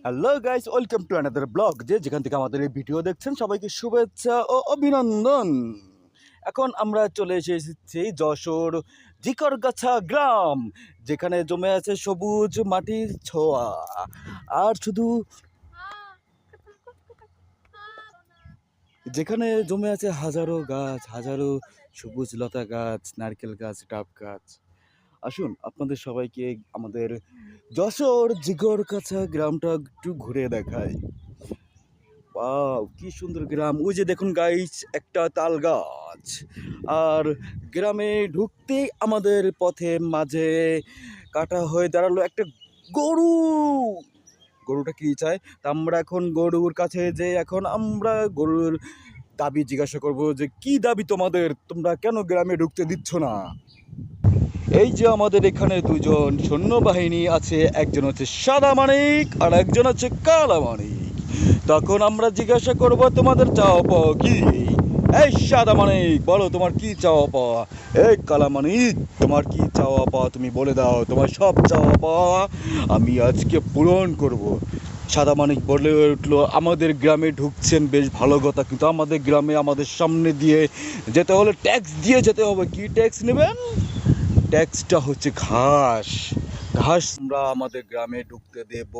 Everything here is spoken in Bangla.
Hello guys, welcome to another blog. যেখান থেকে আমাদের এই ভিডিও দেখছেন সবাইকে শুভেচ্ছা ও অভিনন্দন। এখন আমরা চলে এসেছি যশোর জিকরগাছা গ্রাম, যেখানে জমে আছে সবুজ মাটির ছোঁয়া। আর শুধু যেখানে জমে আছে হাজারো গাছ, হাজারো সবুজ লতা গাছ, নারকেল গাছ, ডাব গাছ। আসুন আপনাদের সবাইকে আমাদের যশোর জিগরগাছা গ্রামটা একটু ঘুরে দেখাই। ওয়াও, কি সুন্দর গ্রাম! ওই যে দেখুন গাইস, একটা তাল গাছ। আর গ্রামে ঢুকতেই আমাদের পথে মাঝে কাটা হয়ে দাঁড়ালো একটা গরু। গরুটা কি চায় তা আমরা এখন গরুর কাছে যে এখন আমরা গরুর দাবি জিজ্ঞাসা করব যে কি দাবি তোমাদের, তোমরা কেন গ্রামে ঢুকতে দিচ্ছ না? এই যে আমাদের এখানে দুজন সৈন্যবাহিনী আছে, একজন হচ্ছে সাদা মানিক আর একজন হচ্ছে কালা মানিক। তখন আমরা জিজ্ঞাসা করব তোমাদের চাওয়া পাওয়া কি। এই সাদা মানিক, বলো তোমার কি চাওয়া পাওয়া। এই কালা মানিক, তোমার কি চাওয়া পাওয়া তুমি বলে দাও। তোমার সব চাওয়া পাওয়া আমি আজকে পূরণ করব। সাদা মানিক বলে উঠলো, আমাদের গ্রামে ঢুকছেন বেশ ভালো কথা, কিন্তু আমাদের গ্রামে আমাদের সামনে দিয়ে যেতে হলে ট্যাক্স দিয়ে যেতে হবে। কি ট্যাক্স নেবেন? ট্যাক্সটা হচ্ছে ঘাস। ঘাস আমরা আমাদের গ্রামে ঢুকতে দেব